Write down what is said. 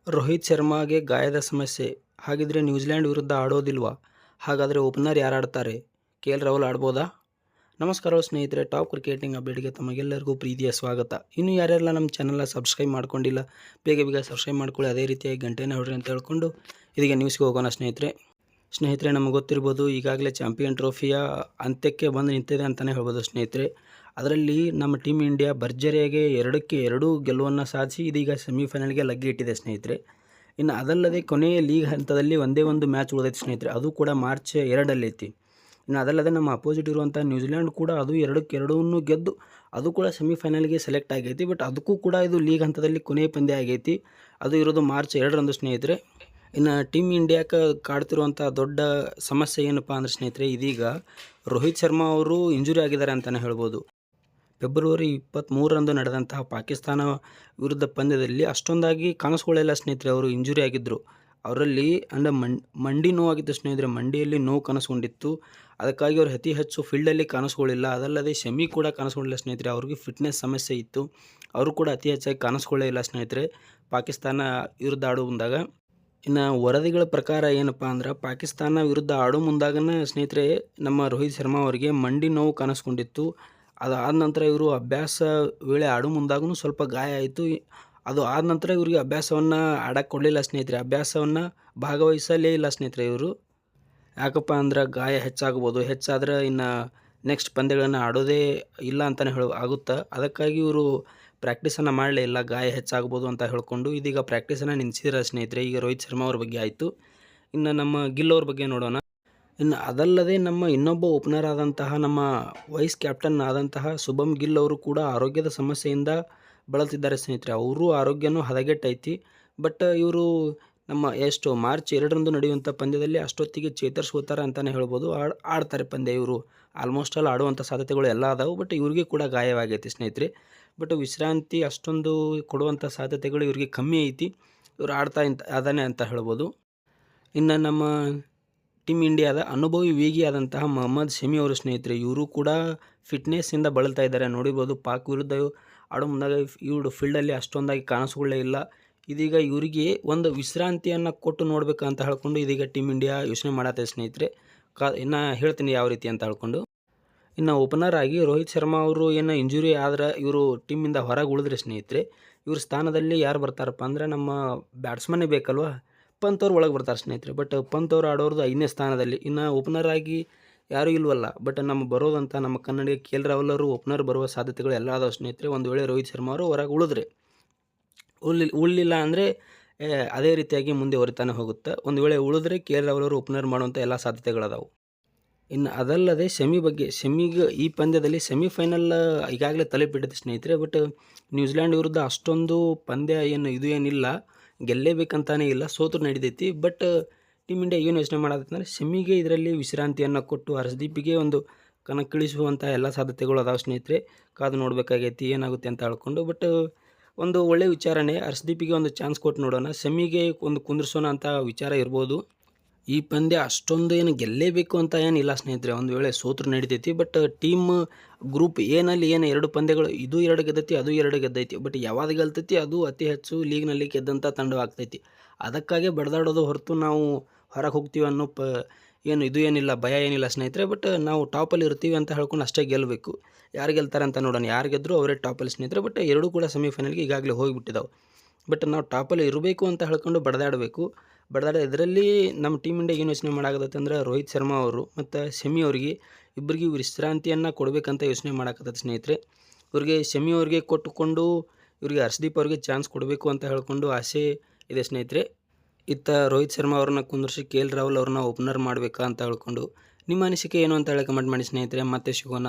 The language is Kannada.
ರೋಹಿತ್ ಶರ್ಮಾಗೆ ಗಾಯದ ಸಮಸ್ಯೆ. ಹಾಗಿದ್ರೆ ನ್ಯೂಜಿಲೆಂಡ್ ವಿರುದ್ಧ ಆಡೋದಿಲ್ವಾ? ಹಾಗಾದರೆ ಓಪನರ್ ಯಾರು ಆಡ್ತಾರೆ? KL ರಾಹುಲ್ ಆಡ್ಬೋದಾ? ನಮಸ್ಕಾರ ಸ್ನೇಹಿತರೆ, ಟಾಪ್ ಕ್ರಿಕೆಟಿಂಗ್ ಅಪ್ಡೇಟ್ಗೆ ತಮಗೆಲ್ಲರಿಗೂ ಪ್ರೀತಿಯ ಸ್ವಾಗತ. ಇನ್ನು ಯಾರೆಲ್ಲ ನಮ್ಮ ಚಾನಲ್ನ ಸಬ್ಸ್ಕ್ರೈಬ್ ಮಾಡ್ಕೊಂಡಿಲ್ಲ, ಬೇಗ ಸಬ್ಸ್ಕ್ರೈಬ್ ಮಾಡ್ಕೊಳ್ಳಿ. ಅದೇ ರೀತಿಯಾಗಿ ಗಂಟೆನ ಹೊಡ್ರಿ ಅಂತ ಹೇಳ್ಕೊಂಡು ಇದೀಗ ನ್ಯೂಸ್ಗೆ ಹೋಗೋಣ ಸ್ನೇಹಿತರೆ. ನಮಗೆ ಗೊತ್ತಿರ್ಬೋದು, ಈಗಾಗಲೇ ಚಾಂಪಿಯನ್ ಟ್ರೋಫಿಯ ಅಂತ್ಯಕ್ಕೆ ಬಂದು ನಿಂತಿದೆ ಅಂತಲೇ ಹೇಳ್ಬೋದು ಸ್ನೇಹಿತರೆ. ಅದರಲ್ಲಿ ನಮ್ಮ ಟೀಮ್ ಇಂಡಿಯಾ ಭರ್ಜರಿಯಾಗಿ 2-2 ಗೆಲುವನ್ನು ಸಾಧಿಸಿ ಇದೀಗ ಸೆಮಿಫೈನಲ್ಗೆ ಲಗ್ಗೆ ಇಟ್ಟಿದೆ ಸ್ನೇಹಿತರೆ. ಇನ್ನು ಅದಲ್ಲದೆ ಕೊನೆಯ ಲೀಗ್ ಹಂತದಲ್ಲಿ ಒಂದೇ ಒಂದು ಮ್ಯಾಚ್ ಉಳಿದೈತೆ ಸ್ನೇಹಿತರೆ, ಅದು ಕೂಡ ಮಾರ್ಚ್ 2 ಐತಿ. ಇನ್ನು ಅದಲ್ಲದೆ ನಮ್ಮ ಅಪೋಸಿಟ್ ಇರುವಂಥ ನ್ಯೂಜಿಲೆಂಡ್ ಕೂಡ ಅದು 2-2 ಗೆದ್ದು ಅದು ಕೂಡ ಸೆಮಿಫೈನಲ್ಗೆ ಸೆಲೆಕ್ಟ್ ಆಗೈತಿ. ಬಟ್ ಅದಕ್ಕೂ ಕೂಡ ಇದು ಲೀಗ್ ಹಂತದಲ್ಲಿ ಕೊನೆಯ ಪಂದ್ಯ ಆಗೈತಿ. ಅದು ಇರೋದು ಮಾರ್ಚ್ 2 ಸ್ನೇಹಿತರೆ. ಇನ್ನು ಟೀಮ್ ಇಂಡಿಯಾಕ್ಕೆ ಕಾಡ್ತಿರುವಂಥ ದೊಡ್ಡ ಸಮಸ್ಯೆ ಏನಪ್ಪ ಅಂದರೆ ಸ್ನೇಹಿತರೆ, ಇದೀಗ ರೋಹಿತ್ ಶರ್ಮಾ ಅವರು ಇಂಜುರಿ ಆಗಿದ್ದಾರೆ ಅಂತಲೇ ಹೇಳ್ಬೋದು. ಫೆಬ್ರವರಿ 23 ನಡೆದಂತಹ ಪಾಕಿಸ್ತಾನ ವಿರುದ್ಧ ಪಂದ್ಯದಲ್ಲಿ ಅಷ್ಟೊಂದಾಗಿ ಕಾಣಿಸ್ಕೊಳ್ಳಿಲ್ಲ ಸ್ನೇಹಿತರೆ. ಅವರು ಇಂಜುರಿ ಆಗಿದ್ದರು. ಅವರಲ್ಲಿ ಅಂದರೆ ಮಂಡಿ ನೋವಾಗಿತ್ತು ಸ್ನೇಹಿತರೆ. ಮಂಡಿಯಲ್ಲಿ ನೋವು ಕಾಣಿಸ್ಕೊಂಡಿತ್ತು. ಅದಕ್ಕಾಗಿ ಅವರು ಅತಿ ಹೆಚ್ಚು ಫೀಲ್ಡಲ್ಲಿ ಕಾಣಿಸ್ಕೊಳ್ಳಿಲ್ಲ. ಅದಲ್ಲದೆ ಶಮಿ ಕೂಡ ಕಾಣಿಸ್ಕೊಳ್ಳಿಲ್ಲ ಸ್ನೇಹಿತರೆ. ಅವ್ರಿಗೆ ಫಿಟ್ನೆಸ್ ಸಮಸ್ಯೆ ಇತ್ತು. ಅವರು ಕೂಡ ಅತಿ ಹೆಚ್ಚಾಗಿ ಕಾಣಿಸ್ಕೊಳ್ಳೇ ಇಲ್ಲ ಸ್ನೇಹಿತರೆ ಪಾಕಿಸ್ತಾನ ವಿರುದ್ಧ ಆಡೋ ಮುಂದಾಗ. ಇನ್ನು ವರದಿಗಳ ಪ್ರಕಾರ ಏನಪ್ಪ ಅಂದ್ರೆ, ಪಾಕಿಸ್ತಾನ ವಿರುದ್ಧ ಆಡೋ ಮುಂದಾಗನೇ ಸ್ನೇಹಿತರೆ ನಮ್ಮ ರೋಹಿತ್ ಶರ್ಮಾ ಅವರಿಗೆ ಮಂಡಿ ನೋವು ಕಾಣಿಸ್ಕೊಂಡಿತ್ತು. ಅದಾದ ನಂತರ ಇವರು ಅಭ್ಯಾಸ ವೇಳೆ ಆಡೋ ಮುಂದಾಗೂ ಸ್ವಲ್ಪ ಗಾಯ ಆಯಿತು. ಅದು ಆದ ನಂತರ ಇವರಿಗೆ ಅಭ್ಯಾಸವನ್ನು ಆಡಕ್ಕೆ ಕೊಡಲಿಲ್ಲ ಸ್ನೇಹಿತರೆ. ಅಭ್ಯಾಸವನ್ನು ಭಾಗವಹಿಸಲೇ ಇಲ್ಲ ಸ್ನೇಹಿತರೆ ಇವರು. ಯಾಕಪ್ಪ ಅಂದ್ರೆ ಗಾಯ ಹೆಚ್ಚಾದರೆ ಇನ್ನು ನೆಕ್ಸ್ಟ್ ಪಂದ್ಯಗಳನ್ನು ಆಡೋದೇ ಇಲ್ಲ ಅಂತಲೇ ಆಗುತ್ತೆ. ಅದಕ್ಕಾಗಿ ಇವರು ಪ್ರಾಕ್ಟೀಸನ್ನು ಮಾಡಲೇ ಇಲ್ಲ, ಗಾಯ ಹೆಚ್ಚಾಗ್ಬೋದು ಅಂತ ಹೇಳ್ಕೊಂಡು ಇದೀಗ ಪ್ರಾಕ್ಟೀಸನ್ನು ನಿಲ್ಲಿಸಿದ್ದಾರೆ ಸ್ನೇಹಿತರೆ. ಈಗ ರೋಹಿತ್ ಶರ್ಮಾ ಅವ್ರ ಬಗ್ಗೆ ಆಯಿತು. ಇನ್ನು ನಮ್ಮ ಗಿಲ್ ಅವ್ರ ಬಗ್ಗೆ ನೋಡೋಣ. ಇನ್ನು ಅದಲ್ಲದೆ ನಮ್ಮ ಇನ್ನೊಬ್ಬ ಓಪನರ್ ಆದಂತಹ ನಮ್ಮ ವೈಸ್ ಕ್ಯಾಪ್ಟನ್ ಆದಂತಹ ಶುಭಮ್ ಗಿಲ್ ಅವರು ಕೂಡ ಆರೋಗ್ಯದ ಸಮಸ್ಯೆಯಿಂದ ಬಳಲ್ತಿದ್ದಾರೆ ಸ್ನೇಹಿತರೆ. ಅವರು ಆರೋಗ್ಯನೂ ಹದಗೆಟ್ಟೈತಿ. ಬಟ್ ಇವರು ನಮ್ಮ ಮಾರ್ಚ್ 2 ನಡೆಯುವಂಥ ಪಂದ್ಯದಲ್ಲಿ ಅಷ್ಟೊತ್ತಿಗೆ ಚೇತರಿಸ್ಕೋತಾರೆ ಅಂತಲೇ ಹೇಳ್ಬೋದು. ಆಡ್ತಾರೆ ಪಂದ್ಯ. ಇವರು ಆಲ್ಮೋಸ್ಟ್ ಆಲ್ ಆಡುವಂಥ ಸಾಧ್ಯತೆಗಳು ಎಲ್ಲ ಅದಾವೆ. ಬಟ್ ಇವ್ರಿಗೆ ಕೂಡ ಗಾಯವಾಗೈತಿ ಸ್ನೇಹಿತರೆ. ಬಟ್ ವಿಶ್ರಾಂತಿ ಅಷ್ಟೊಂದು ಕೊಡುವಂಥ ಸಾಧ್ಯತೆಗಳು ಇವ್ರಿಗೆ ಕಮ್ಮಿ ಐತಿ. ಇವರು ಅದಾನೆ ಅಂತ ಹೇಳ್ಬೋದು. ಇನ್ನು ನಮ್ಮ ಟೀಮ್ ಇಂಡಿಯಾದ ಅನುಭವಿ ವೇಗಿ ಆದಂತಹ ಮೊಹಮ್ಮದ್ ಶಮಿ ಅವರು ಸ್ನೇಹಿತರೆ, ಇವರು ಕೂಡ ಫಿಟ್ನೆಸ್ಸಿಂದ ಬಳಲ್ತಾ ಇದ್ದಾರೆ. ನೋಡಿರ್ಬೋದು, ಪಾಕ್ ವಿರುದ್ಧ ಆಡೋ ಮುಂದಾಗ ಇವರು ಫೀಲ್ಡಲ್ಲಿ ಅಷ್ಟೊಂದಾಗಿ ಕಾಣಿಸ್ಕೊಳ್ಳೇ ಇಲ್ಲ. ಇದೀಗ ಇವರಿಗೆ ಒಂದು ವಿಶ್ರಾಂತಿಯನ್ನು ಕೊಟ್ಟು ನೋಡಬೇಕಂತ ಹೇಳ್ಕೊಂಡು ಇದೀಗ ಟೀಮ್ ಇಂಡಿಯಾ ಯೋಚನೆ ಮಾಡತ್ತೆ ಸ್ನೇಹಿತರೆ. ಇನ್ನು ಹೇಳ್ತೀನಿ ಯಾವ ರೀತಿ ಅಂತ ಹೇಳ್ಕೊಂಡು. ಇನ್ನು ಓಪನರ್ ಆಗಿ ರೋಹಿತ್ ಶರ್ಮಾ ಅವರು ಏನು ಇಂಜುರಿ ಆದ್ರೆ ಇವರು ಟೀಮಿಂದ ಹೊರಗೆ ಉಳಿದ್ರೆ ಸ್ನೇಹಿತರೆ, ಇವ್ರ ಸ್ಥಾನದಲ್ಲಿ ಯಾರು ಬರ್ತಾರಪ್ಪ ಅಂದರೆ ನಮ್ಮ ಬ್ಯಾಟ್ಸ್ಮನ್ನೇ ಬೇಕಲ್ವ, ಪಂತ್ ಅವ್ರು ಒಳಗೆ ಬರ್ತಾರೆ ಸ್ನೇಹಿತರೆ. ಬಟ್ ಪಂತ್ ಅವ್ರು ಆಡೋರ್ದು 5ನೇ ಸ್ಥಾನದಲ್ಲಿ. ಇನ್ನು ಓಪನರ್ ಆಗಿ ಯಾರೂ ಇಲ್ವಲ್ಲ. ಬಟ್ ಬರೋದಂಥ ನಮ್ಮ ಕನ್ನಡಿಗ KL ರಾಹುಲ್ ಅವರು ಓಪನರ್ ಬರುವ ಸಾಧ್ಯತೆಗಳು ಎಲ್ಲ ಅದಾವೆ ಸ್ನೇಹಿತರೆ. ಒಂದು ವೇಳೆ ರೋಹಿತ್ ಶರ್ಮಾ ಅವರು ಹೊರಗೆ ಉಳಿಲಿಲ್ಲ ಅಂದರೆ ಅದೇ ರೀತಿಯಾಗಿ ಮುಂದೆ ಹೊರಿತಾನೆ ಹೋಗುತ್ತೆ. ಒಂದು ವೇಳೆ ಉಳಿದ್ರೆ KL ರಾಹುಲ್ ಅವರು ಓಪನರ್ ಮಾಡುವಂಥ ಎಲ್ಲ ಸಾಧ್ಯತೆಗಳದಾವೆ. ಇನ್ನು ಅದಲ್ಲದೆ ಶಮಿಗೆ ಈ ಪಂದ್ಯದಲ್ಲಿ ಸೆಮಿಫೈನಲ್ ಈಗಾಗಲೇ ತಲುಪಿಟ್ಟಿದೆ ಸ್ನೇಹಿತರೆ. ಬಟ್ ನ್ಯೂಜಿಲೆಂಡ್ ವಿರುದ್ಧ ಅಷ್ಟೊಂದು ಪಂದ್ಯ ಏನಿಲ್ಲ, ಗೆಲ್ಲೇಬೇಕಂತಾನೇ ಇಲ್ಲ, ಸೋತು ನಡೀತೈತಿ. ಬಟ್ ಟೀಮ್ ಇಂಡಿಯಾ ಏನು ಯೋಚನೆ ಮಾಡತ್ತೆ ಅಂದರೆ, ಶಮಿಗೆ ಇದರಲ್ಲಿ ವಿಶ್ರಾಂತಿಯನ್ನು ಕೊಟ್ಟು ಹರ್ಷದೀಪಿಗೆ ಒಂದು ಕಣಕ್ಕಿಳಿಸುವಂಥ ಎಲ್ಲ ಸಾಧ್ಯತೆಗಳು ಅದಾವೆ ಸ್ನೇಹಿತರೆ. ಕಾದು ನೋಡಬೇಕಾಗೈತಿ ಏನಾಗುತ್ತೆ ಅಂತ ಹೇಳ್ಕೊಂಡು. ಬಟ್ ಒಂದು ಒಳ್ಳೆಯ ವಿಚಾರನೇ, ಹರ್ಷದೀಪಿಗೆ ಒಂದು ಚಾನ್ಸ್ ಕೊಟ್ಟು ನೋಡೋಣ, ಶಮಿಗೆ ಒಂದು ಕುಂದಿರ್ಸೋಣ ಅಂತ ವಿಚಾರ ಇರ್ಬೋದು. ಈ ಪಂದ್ಯ ಅಷ್ಟೊಂದು ಏನು ಗೆಲ್ಲೇಬೇಕು ಅಂತ ಏನಿಲ್ಲ ಸ್ನೇಹಿತರೆ. ಒಂದು ವೇಳೆ ಸೋತ್ರು ನಡಿತೈತಿ. ಬಟ್ ಟೀಮ್ ಗ್ರೂಪ್ ಎನಲ್ಲಿ ಏನು 2 ಪಂದ್ಯಗಳು, ಇದು 2 ಗೆದ್ದೈತಿ, ಅದು 2 ಗೆದ್ದೈತಿ. ಬಟ್ ಯಾವಾಗ ಗೆಲ್ತೈತಿ ಅದು ಅತಿ ಹೆಚ್ಚು ಲೀಗ್ನಲ್ಲಿ ಗೆದ್ದಂಥ ತಂಡವಾಗ್ತೈತಿ. ಅದಕ್ಕಾಗಿ ಬಡ್ದಾಡೋದು ಹೊರತು ನಾವು ಹೊರಗೆ ಹೋಗ್ತೀವಿ ಅನ್ನೋ ಏನಿಲ್ಲ, ಭಯ ಏನಿಲ್ಲ ಸ್ನೇಹಿತರೆ. ಬಟ್ ನಾವು ಟಾಪಲ್ಲಿ ಇರ್ತೀವಿ ಅಂತ ಹೇಳ್ಕೊಂಡು ಅಷ್ಟೇ ಗೆಲ್ಲಬೇಕು. ಯಾರು ಗೆಲ್ತಾರೆ ಅಂತ ನೋಡೋಣ. ಯಾರು ಗೆದ್ದರೂ ಅವರೇ ಟಾಪಲ್ಲಿ ಸ್ನೇಹಿತರೆ. ಬಟ್ 2 ಕೂಡ ಸೆಮಿಫೈನಲ್ಗೆ ಈಗಾಗಲೇ ಹೋಗಿಬಿಟ್ಟಿದ್ದಾವೆ. ಬಟ್ ನಾವು ಟಾಪಲ್ಲಿ ಇರಬೇಕು ಅಂತ ಹೇಳ್ಕೊಂಡು ಬಡ್ದಾಡಬೇಕು. ಇದರಲ್ಲಿ ನಮ್ಮ ಟೀಮ್ ಇಂಡಿಯಾ ಏನು ಯೋಚನೆ ಮಾಡಾಕತ್ತೈತೆ ಅಂದರೆ, ರೋಹಿತ್ ಶರ್ಮಾ ಅವರು ಮತ್ತು ಶಮಿ ಅವರಿಗೆ ಇಬ್ಬರಿಗೆ ವಿಶ್ರಾಂತಿಯನ್ನು ಕೊಡಬೇಕಂತ ಯೋಚನೆ ಮಾಡಾಕತ್ತೈತೆ ಸ್ನೇಹಿತರೆ. ಇವ್ರಿಗೆ ಶಮಿ ಅವ್ರಿಗೆ ಕೊಟ್ಟುಕೊಂಡು ಇವರಿಗೆ ಹರ್ಷದೀಪ್ ಅವ್ರಿಗೆ ಚಾನ್ಸ್ ಕೊಡಬೇಕು ಅಂತ ಹೇಳ್ಕೊಂಡು ಆಸೆ ಇದೆ ಸ್ನೇಹಿತರೆ. ಇತ್ತ ರೋಹಿತ್ ಶರ್ಮಾ ಅವ್ರನ್ನ ಕುಂದಿರಿಸಿ KL ರಾಹುಲ್ ಅವ್ರನ್ನ ಓಪನರ್ ಮಾಡಬೇಕಾ ಅಂತ ಹೇಳ್ಕೊಂಡು. ನಿಮ್ಮ ಅನಿಸಿಕೆ ಏನು ಅಂತ ಹೇಳಿ ಕಮೆಂಟ್ ಮಾಡಿ ಸ್ನೇಹಿತರೆ. ಮತ್ತೆ ಸಿಗೋಣ.